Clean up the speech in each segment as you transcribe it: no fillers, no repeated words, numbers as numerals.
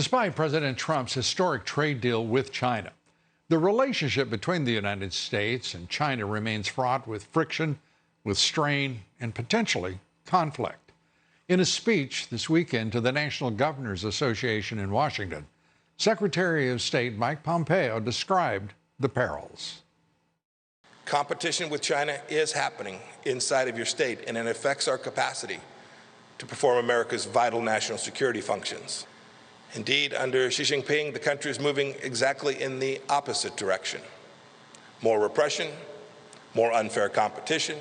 Despite President Trump's historic trade deal with China, the relationship between the United States and China remains fraught with friction, with strain, and potentially conflict. In a speech this weekend to the National Governors Association in Washington, Secretary of State Mike Pompeo described the perils. Competition with China is happening inside of your state, and it affects our capacity to perform America's vital national security functions. Indeed, under Xi Jinping, the country is moving exactly in the opposite direction. More repression, more unfair competition,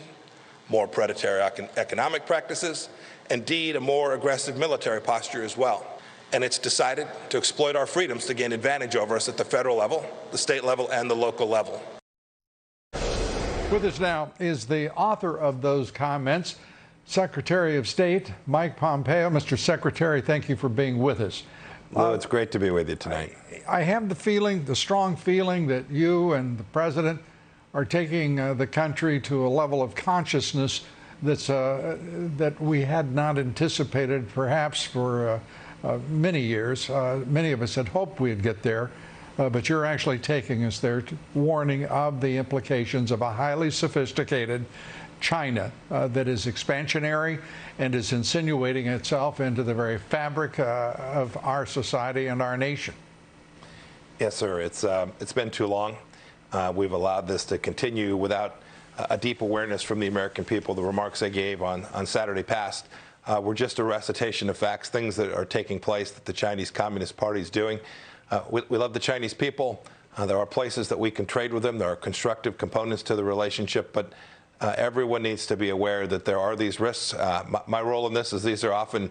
more predatory economic practices, indeed a more aggressive military posture as well. And it's decided to exploit our freedoms to gain advantage over us at the federal level, the state level, and the local level. With us now is the author of those comments, Secretary of State Mike Pompeo. Mr. Secretary, thank you for being with us. Lou, it's great to be with you tonight. I have the feeling, the strong feeling, that you and the President are taking the country to a level of consciousness that's, that we had not anticipated perhaps for many years. Many of us had hoped we'd get there, but you're actually taking us there, warning of the implications of a highly sophisticated China that is expansionary and is insinuating itself into the very fabric of our society and our nation. Yes, sir. It's been too long. We've allowed this to continue without a deep awareness from the American people. The remarks I gave on Saturday past were just a recitation of facts, things that are taking place that the Chinese Communist Party is doing. We love the Chinese people. There are places that we can trade with them. There are constructive components to the relationship, but everyone needs to be aware that there are these risks. My role in this is these are often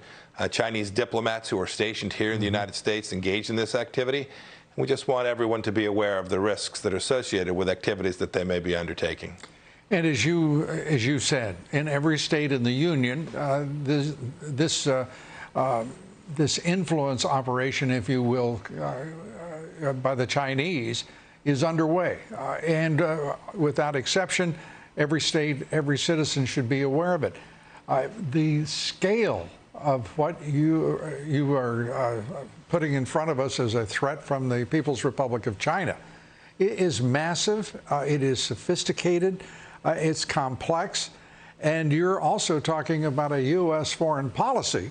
Chinese diplomats who are stationed here in the United States engaged in this activity. We just want everyone to be aware of the risks that are associated with activities that they may be undertaking. And as you said, in every state in the union, this influence operation, if you will, by the Chinese is underway. And without exception, every state, every citizen should be aware of it. The scale of what you are putting in front of us as a threat from the People's Republic of China is massive. It is sophisticated. It's complex. And you're also talking about a U.S. foreign policy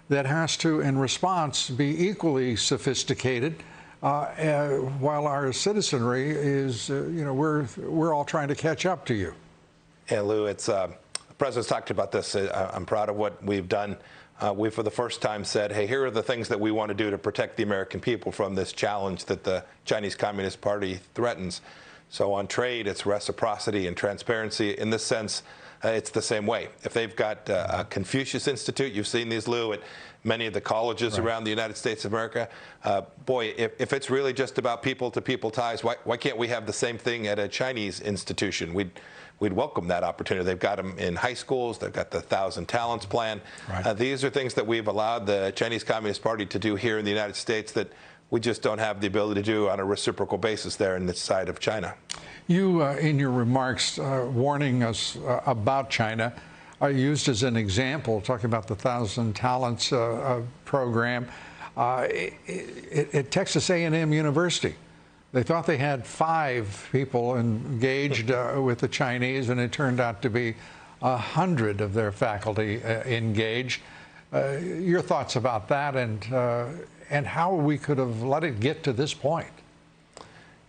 that has to, in response, be equally sophisticated, while our citizenry is, we're all trying to catch up to you. Yeah, Lou, the President's talked about this. I'm proud of what we've done. We, for the first time, said, hey, here are the things that we want to do to protect the American people from this challenge that the Chinese Communist Party threatens. So on trade, it's reciprocity and transparency. In this sense, it's the same way. If they've got a Confucius Institute, you've seen these, Lou, at many of the colleges around the United States of America. Boy, if it's really just about people-to-people ties, why can't we have the same thing at a Chinese institution? We'd welcome that opportunity. They've got them in high schools. They've got the 1,000 Talents plan. These are things that we've allowed the Chinese Communist Party to do here in the United States that we just don't have the ability to do on a reciprocal basis there in this side of China. You, in your remarks, warning us about China, used as an example, talking about the 1,000 Talents program at Texas A&M University. They thought they had 5 people engaged with the Chinese, and it turned out to be 100 of their faculty engaged. Your thoughts about that, and how we could have let it get to this point?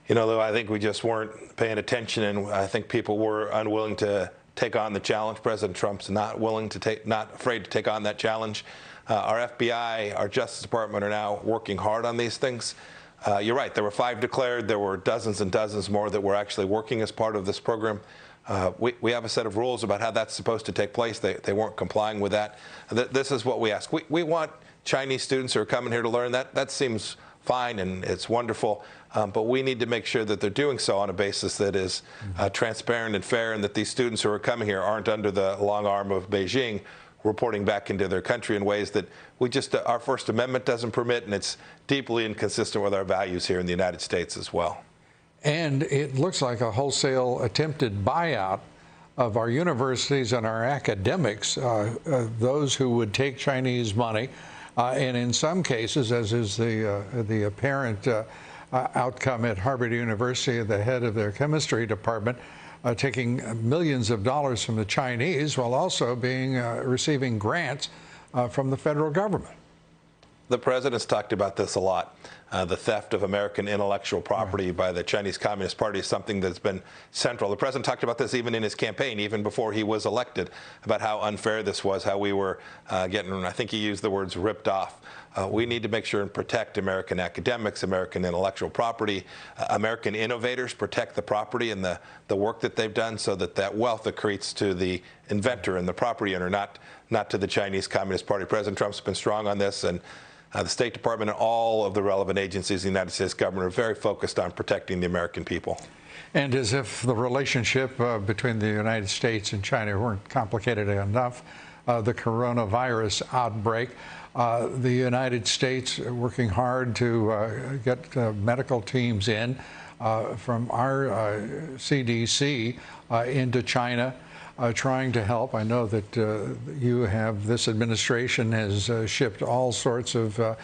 You know, Lou, I think we just weren't paying attention, and I think people were unwilling to take on the challenge. President Trump's not afraid to take on that challenge. Our FBI, our Justice Department are now working hard on these things. You're right, there were 5 declared. There were dozens and dozens more that were actually working as part of this program. We have a set of rules about how that's supposed to take place. They weren't complying with that. This is what we ask. We want Chinese students who are coming here to learn. That seems fine and it's wonderful, but we need to make sure that they're doing so on a basis that is transparent and fair, and that these students who are coming here aren't under the long arm of Beijing reporting back into their country in ways that our First Amendment doesn't permit, and it's deeply inconsistent with our values here in the United States as well. And it looks like a wholesale attempted buyout of our universities and our academics, those who would take Chinese money, And in some cases, as is the apparent outcome at Harvard University, the head of their chemistry department, taking millions of dollars from the Chinese while also receiving grants from the federal government. The president's talked about this a lot. The theft of American intellectual property by the Chinese Communist Party is something that's been central. The president talked about this even in his campaign, even before he was elected, about how unfair this was, how we were getting, I think he used the words, ripped off. We need to make sure and protect American academics, American intellectual property, American innovators, protect the property and the work that they've done so that that wealth accretes to the inventor and the property owner, not to the Chinese Communist Party. President Trump's been strong on this, and the State Department and all of the relevant agencies in the United States government are very focused on protecting the American people. And as if the relationship between the United States and China weren't complicated enough, the coronavirus outbreak, the United States working hard to get medical teams in from our CDC into China, trying to help. I know that this administration has shipped all sorts of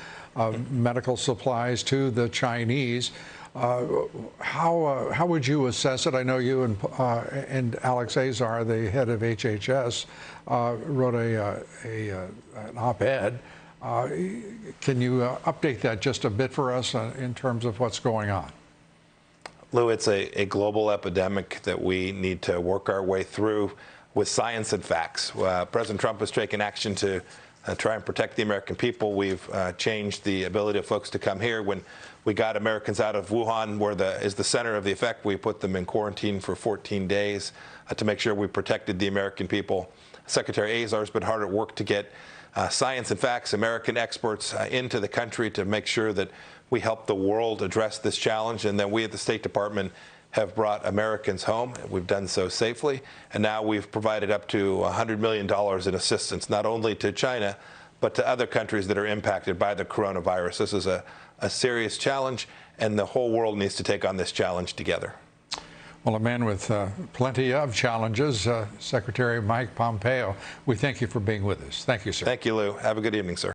medical supplies to the Chinese. How would you assess it? I know you and Alex Azar, the head of HHS, wrote an op-ed. Can you update that just a bit for us in terms of what's going on? Lou, it's a global epidemic that we need to work our way through with science and facts. President Trump has taken action to try and protect the American people. We've changed the ability of folks to come here. When we got Americans out of Wuhan, where is the center of the effect, we put them in quarantine for 14 days to make sure we protected the American people. Secretary Azar has been hard at work to get science and facts, American experts into the country to make sure that we help the world address this challenge, and then we at the State Department have brought Americans home. We've done so safely, and now we've provided up to $100 million in assistance, not only to China, but to other countries that are impacted by the coronavirus. This is a serious challenge, and the whole world needs to take on this challenge together. Well, a man with plenty of challenges, Secretary Mike Pompeo, we thank you for being with us. Thank you, sir. Thank you, Lou. Have a good evening, sir.